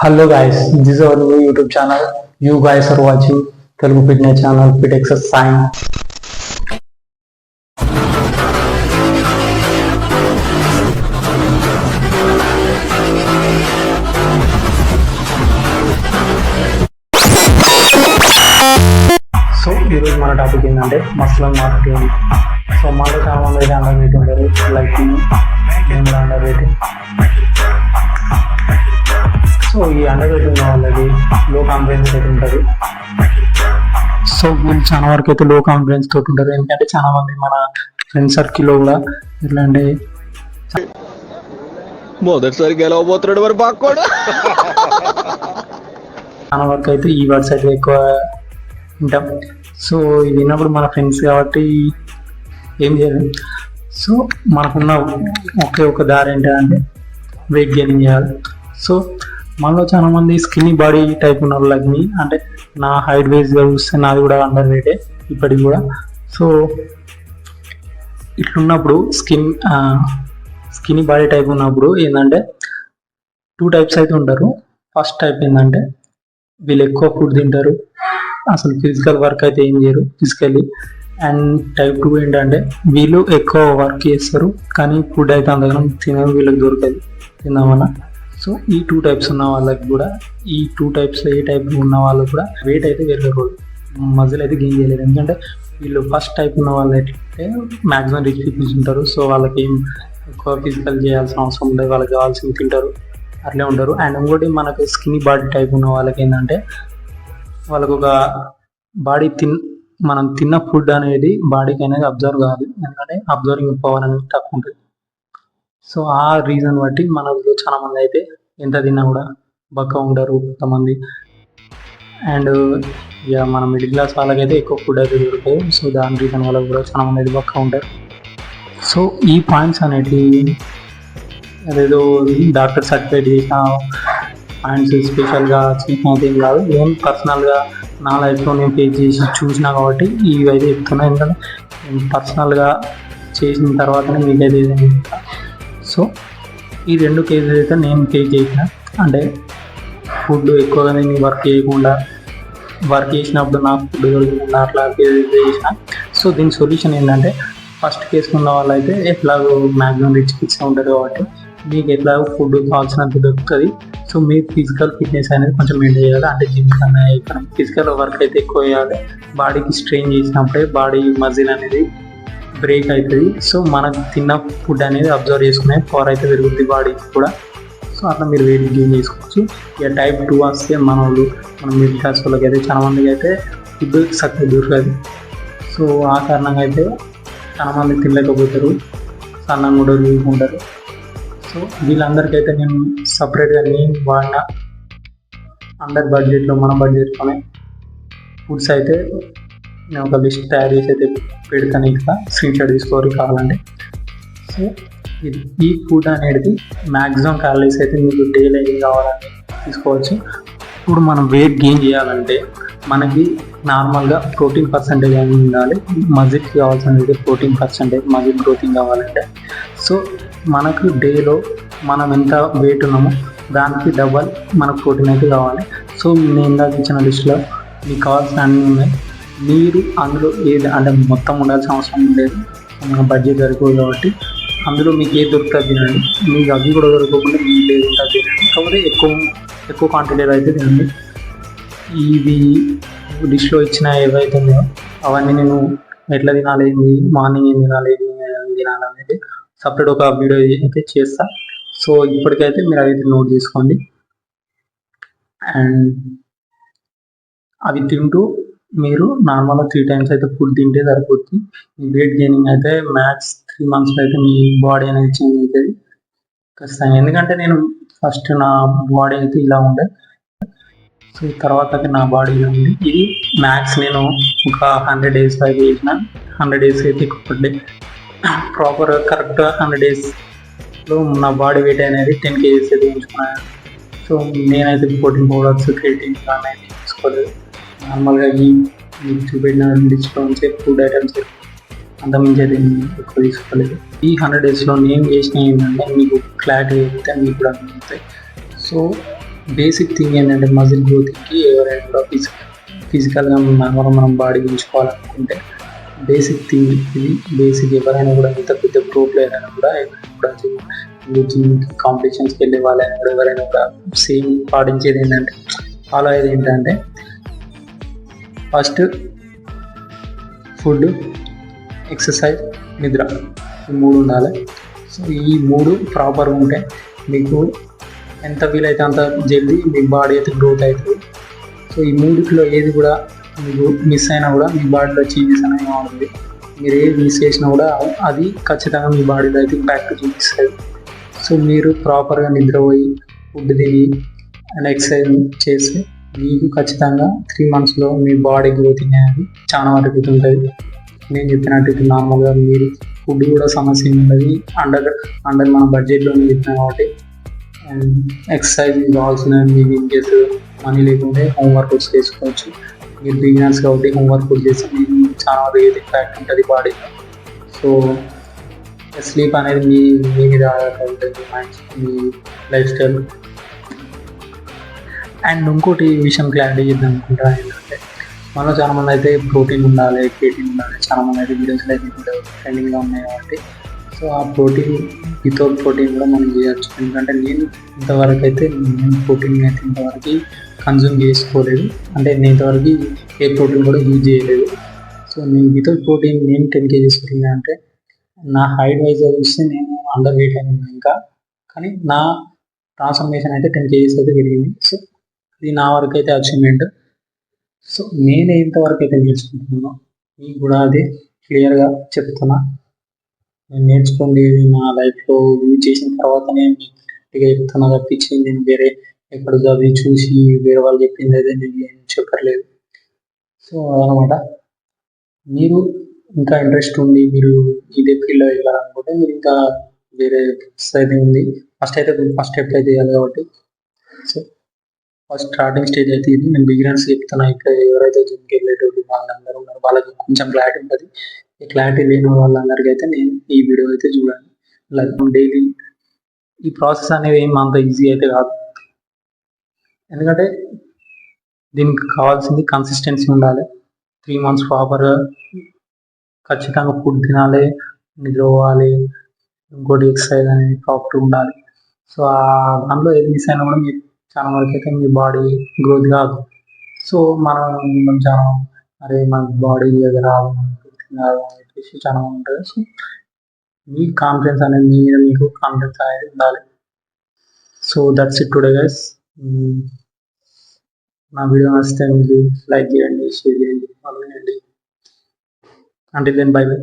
Hello guys, this is our new YouTube channel. You guys are watching Telugu Fitness channel Fit Exercise. So ఈరోజు మన topic ఏంటంటే muscular marketing. So మనలో చాలా మంది అయితే under weight ఉంటారు, లైక్ నేను కూడా అండర్ వెయిట్. సో ఈ అండర్ వెయిట్ ఉన్న వాళ్ళకి లో కాన్ఫిడెన్స్ అయితే ఉంటుంది. సో వీళ్ళు చాలా వరకు అయితే లో కాన్ఫిడెన్స్ తోటి ఉంటారు, ఎందుకంటే చాలా మంది మన ఫ్రెండ్ సర్కిల్లో కూడా ఎట్లా అంటే మొదటిసారి గెలవబోతున్నాడు మరి బాక్కోడు. చాలా వరకు అయితే ఈ వర్డ్స్ అయితే ఎక్కువ వింటాం. సో ఇది విన్నప్పుడు మన ఫ్రెండ్స్ కాబట్టి ఏం చేయాలి. సో మనకున్న ఒకే ఒక దారి ఏంటంటే వెయిట్ గెయినింగ్ చేయాలి. సో మనలో చాలా మంది స్కిన్నీ బాడీ టైప్ ఉన్న వాళ్ళకి, అంటే నా హైట్ వైజ్గా చూస్తే నాది కూడా అండర్ వెయిటే ఇప్పటికి కూడా. సో ఇట్లున్నప్పుడు స్కిన్నీ బాడీ టైప్ ఉన్నప్పుడు ఏంటంటే 2 టైప్స్ అయితే ఉంటారు. ఫస్ట్ టైప్ ఏంటంటే వీళ్ళు ఎక్కువ ఫుడ్ తింటారు, అసలు ఫిజికల్ వర్క్ అయితే ఏం చేయరు ఫిజికల్లీ. అండ్ టైప్ 2 ఏంటంటే వీళ్ళు ఎక్కువ వర్క్ చేస్తారు కానీ ఫుడ్ అయితే అంతగానం తినరు, వీళ్ళకి దొరకదు తిందామన్నా. సో ఈ 2 టైప్స్ ఉన్న వాళ్ళకి కూడా, ఈ 2 టైప్స్ ఏ టైప్ ఉన్న వాళ్ళకి కూడా వెయిట్ అయితే పెరగరు, మజిల్ అయితే గెయిన్ చేయలేరు. ఎందుకంటే వీళ్ళు ఫస్ట్ టైప్ ఉన్న వాళ్ళు అయితే మ్యాక్సిమం రిచ్ పీపుల్స్ ఉంటారు. సో వాళ్ళకి ఏం ఎక్కువ ఫిజికల్ చేయాల్సిన అవసరం ఉండదు, వాళ్ళకి కావాల్సింది తింటారు, అట్లే ఉంటారు. అండ్ ఇంకోటి మనకు స్కిన్నీ బాడీ టైప్ ఉన్న వాళ్ళకి ఏంటంటే వాళ్ళకు ఒక బాడీ మనం తిన్న ఫుడ్ అనేది బాడీకి అనేది అబ్జర్వ్ కాదు, ఎందుకంటే అబ్జర్వింగ్ పవర్ అనేది తక్కువ ఉంటుంది. సో ఆ రీజన్ బట్టి మనలో చాలా మంది అయితే ఎంత తిన్నా కూడా బక్క ఉంటారు కొంతమంది. అండ్ ఇక మన మిడిల్ క్లాస్ వాళ్ళకైతే ఎక్కువ ఫుడ్ అయితే దొరుకుతాయి. సో దాని రీజన్ వల్ల కూడా చాలా మంది అయితే బక్క ఉంటారు. సో ఈ పాయింట్స్ అనేటివి అదేదో డాక్టర్ సర్టిఫైడ్ చేసిన పాయింట్స్ స్పెషల్గా చేసినది ఏం కాదు, ఏం పర్సనల్గా నా లైఫ్లో నేను ఫేస్ చేసి చూసినా కాబట్టి ఇవి అయితే చెప్తున్నా. ఎందుకంటే నేను పర్సనల్గా చేసిన తర్వాతనే మీకైతే ఏదైనా. సో ఈ 2 కేసెస్ అయితే నేను ఫేస్ చేసిన, అంటే ఫుడ్ ఎక్కువగా నేను వర్క్ చేసినప్పుడు నాకు ఫుడ్ దొరకకుండా అట్లా చేసిన. సో దీని సొల్యూషన్ ఏంటంటే ఫస్ట్ కేసు ఉన్న వాళ్ళు అయితే ఎట్లాగో మ్యాక్సిమం రిచ్ కిడ్స్గా ఉంటారు కాబట్టి మీకు ఎట్లాగో ఫుడ్ కావాల్సినంత దొరుకుతుంది. సో మీరు ఫిజికల్ ఫిట్నెస్ అనేది కొంచెం మెయింటైన్ చేయాలి, అంటే జిమ్ కన్నా ఇక్కడ ఫిజికల్ వర్క్ అయితే ఎక్కువ చేయాలి. బాడీకి స్ట్రెయిన్ చేసినప్పుడే బాడీ మజిల్ అనేది బ్రేక్ అవుతుంది. సో మనకు తిన్న ఫుడ్ అనేది అబ్జర్వ్ చేసుకునే పవర్ అయితే పెరుగుతుంది బాడీకి కూడా. సో అట్లా మీరు వెయిట్ గెయిన్ చేసుకోవచ్చు. ఇక టైప్ 2 వస్తే మన మిడిల్ క్లాస్ వాళ్ళకి అయితే చాలా మందికి అయితే ఫుడ్ సరిగ్గా దొరకదు. సో ఆ కారణంగా అయితే చాలా మంది తినలేకపోతారు, సన్నంగా కూడా వీలుకుంటారు. సో వీళ్ళందరికైతే నేను సపరేట్గా నేను వాడిన అండర్ బడ్జెట్లో, మన బడ్జెట్లోనే ఫుడ్స్ అయితే నేను ఒక లిస్ట్ తయారు చేసి అయితే పెడతాను, ఇంకా స్క్రీన్ షాట్ తీసుకోవాలి కావాలంటే. సో ఈ ఫుడ్ అనేది మ్యాక్సిమం క్యాలరీస్ అయితే మీకు డైలీ కావాలని తీసుకోవచ్చు. ఇప్పుడు మనం వెయిట్ గెయిన్ చేయాలంటే మనకి నార్మల్గా ప్రోటీన్ పర్సంటేజ్ అనేది ఉండాలి. మజిల్కి కావాల్సినది ప్రోటీన్ పర్సంటేజ్, మజిల్ గ్రోతింగ్ కావాలంటే. సో మనకు డేలో మనం ఎంత వెయిట్ ఉన్నామో దానికి డబల్ మనకు ప్రోటీన్ అయితే కావాలి. సో నేను ఇందాక ఇచ్చిన లిస్ట్లో మీకు కావాల్సిన అన్నీ ఉన్నాయి. మీరు అందులో ఏది అంటే మొత్తం ఉండాల్సిన అవసరం లేదు, మన బడ్జెట్ సరిపోదు కాబట్టి అందులో మీకు ఏది దొరుకుతుంది తినండి. మీకు అవి కూడా దొరకకుండా మీకు ఏది ఉంటుంది తినండి, కాకపోతే ఎక్కువ క్వాంటిటీలో అయితే తినండి. ఇవి డిష్లో ఇచ్చిన ఏవైతే ఉన్నాయో అవన్నీ నేను ఎట్లా తినాలి, మార్నింగ్ ఏం తినాలి, ఏం తినాలి అనేది సపరేట్ ఒక వీడియో అయితే చేస్తా. సో ఇప్పటికైతే మీరు అవి నోట్ చేసుకోండి. అండ్ అవి తింటూ మీరు నార్మల్గా 3 టైమ్స్ అయితే ఫుడ్ తింటే సరిపోతుంది. ఈ వెయిట్ గెయినింగ్ అయితే మ్యాక్స్ 3 మంత్స్లో అయితే మీ బాడీ అనేది చేంజ్ అవుతుంది ఖచ్చితంగా. ఎందుకంటే నేను ఫస్ట్ నా బాడీ అయితే ఇలా ఉండే, సో తర్వాత నా బాడీ ఇలా ఉంది. ఇది మ్యాక్స్ నేను ఒక 100 days అయితే చేసిన. 100 days అయితే డే ప్రాపర్ కరెక్ట్గా 100 daysలో నా బాడీ వెయిట్ అనేది 10 kgs అయితే ఉంచుకున్నాను. సో నేనైతే ప్రోటీన్ పౌడర్స్, క్రియేటిన్ కానీ తీసుకోలేదు. నార్మల్గా మీకు చూపెట్టిన లిస్ట్లో ఉంచే ఫుడ్ ఐటమ్స్ అంతకుమించి అయితే ఎక్కువ తీసుకోలేదు. ఈ 100 daysలో నేను చేసిన ఏంటంటే మీకు క్లారిటీ చెప్తే మీకు కూడా అర్థమవుతాయి. సో బేసిక్ థింగ్ ఏంటంటే మజిల్ గ్రోత్కి ఎవరైనా కూడా ఫిజికల్గా మనం బాడీ పెంచుకోవాలనుకుంటే బేసిక్ థింగ్ ఇది. బేసిక్ ఎవరైనా కూడా ఇంత పెద్ద ప్రో ప్లేయర్ అయినా కూడా జిమ్ కాంపిటీషన్స్కి వెళ్ళే వాళ్ళైనా కూడా ఎవరైనా కూడా సేమ్ పాటించేది ఏంటంటే ఫాలో అయ్యేది ఏంటంటే ఫస్ట్ ఫుడ్, ఎక్సర్సైజ్, నిద్ర, ఈ 3 ఉండాలి. సో ఈ 3 ప్రాపర్గా ఉంటే మీకు ఎంత వీలైతే అంత జల్దీ మీ బాడీ అయితే గ్రోత్ అవుతుంది. సో ఈ 3లో ఏది కూడా మీకు మిస్ అయినా కూడా మీ బాడీలో చేంజెస్ అనేవి ఉంటుంది. మీరు ఏది మిస్ చేసినా కూడా అది ఖచ్చితంగా మీ బాడీలో అయితే ఇంపాక్ట్ చూపిస్తుంది. సో మీరు ప్రాపర్గా నిద్రపోయి ఫుడ్ తిని అండ్ ఎక్సర్సైజ్ చేసి మీకు ఖచ్చితంగా 3 monthsలో మీ బాడీ గ్రోతింగ్ అనేది చాలా వరకు ఉంటుంది. నేను చెప్పినట్టు ఇది నార్మల్గా మీరు ఫుడ్ కూడా సమస్య ఉండదు. అండర్ మన బడ్జెట్లో చెప్పిన కాబట్టి అండ్ ఎక్సర్సైజ్ కావాల్సిన మీకు ఇన్ కేసు మనీ లేకుంటే హోంవర్కౌట్స్ చేసుకోవచ్చు. మీరు బిగినర్స్ కాబట్టి హోంవర్కౌట్ చేస్తే మీకు చాలా వరకు అయితే ఇంపాక్ట్ ఉంటుంది బాడీలో. సో స్లీప్ అనేది మీ మీద ఆధారపడి ఉంటుంది, మీ లైఫ్ స్టైల్. అండ్ ఇంకోటి విషయం క్లారిటీ చేద్దాం అనుకుంటాను ఏంటంటే మనలో చాలామంది అయితే ప్రోటీన్ ఉండాలి, క్రియేటిన్ ఉండాలి, చాలామంది అయితే వీడియోస్లో అయితే ట్రెండింగ్లో ఉన్నాయి కాబట్టి సో ఆ ప్రోటీన్ వితౌట్ ప్రోటీన్ కూడా మనం చేయొచ్చు. ఎందుకంటే నేను ఇంతవరకు అయితే ప్రోటీన్ అయితే ఇంతవరకు కన్జ్యూమ్ చేసుకోలేదు. అంటే నేను ఇంతవరకు ఏ ప్రోటీన్ కూడా యూజ్ చేయలేదు. సో నేను వితౌట్ ప్రోటీన్ నేను 10 kgs పెరిగినా అంటే నా హైట్ వైజ్ చూస్తే నేను అండర్ వెయిట్ అయినా ఇంకా, కానీ నా ట్రాన్స్ఫర్మేషన్ అయితే 10 kgs అయితే పెరిగింది. సో ఇది నా వరకు అయితే అచీవ్మెంట్. సో నేను ఇంతవరకు అయితే నేర్చుకుంటున్నాను, మీకు కూడా అది క్లియర్గా చెప్తున్నా. నేను నేర్చుకునేది నా లైఫ్లో యూజ్ చేసిన తర్వాత నేను గట్టిగా చెప్తున్నా తప్పించి నేను వేరే ఎక్కడ చదివి చూసి వేరే వాళ్ళు చెప్పింది అయితే నేను చెప్పట్లేదు. సో అదనమాట. మీరు ఇంకా ఇంట్రెస్ట్ ఉంది, మీరు ఇదే ఫీల్డ్లో వెళ్ళాలనుకుంటే మీరు ఇంకా వేరే అయితే ఉంది. ఫస్ట్ స్టెప్ అయితే చేయాలి కాబట్టి సో ఫస్ట్ స్టార్టింగ్ స్టేజ్ అయితే ఇది. నేను బిగినర్స్ చెప్తున్నా. ఇక్కడ ఎవరైతే జిమ్కి వెళ్ళేటోళ్ళు వాళ్ళందరూ ఉన్నారు వాళ్ళకి కొంచెం క్లారిటీ ఉంటుంది. ఈ క్లారిటీ లేని వాళ్ళందరికీ అయితే నేను ఈ వీడియో అయితే చూడండి. లైక్ డైలీ ఈ ప్రాసెస్ అనేది ఏం అంత ఈజీ అయితే కాదు. ఎందుకంటే దీనికి కావాల్సింది కన్సిస్టెన్సీ ఉండాలి. 3 months ప్రాపర్గా ఖచ్చితంగా ఫుడ్ తినాలి, నిద్రపోవాలి, ఇంకోటి ఎక్సర్సైజ్ అనేది ప్రాపర్గా ఉండాలి. సో దాంట్లో ఏది మిస్ అయినా కూడా మీరు చాలా వరకు అయితే మీ బాడీ గ్రోత్ కాదు. సో మనం చాలా అరే మన బాడీ ఏదో రాదు అని చెప్పేసి చాలా ఉంటుంది. సో మీ కాన్ఫిడెన్స్ అనేది మీ మీద మీకు కాన్ఫిడెన్స్ అనేది ఉండాలి. So that's it today guys. నా వీడియో నచ్చితే మీరు లైక్ చేయండి, షేర్ చేయండి, ఫాలో చేయండి. Until then bye by.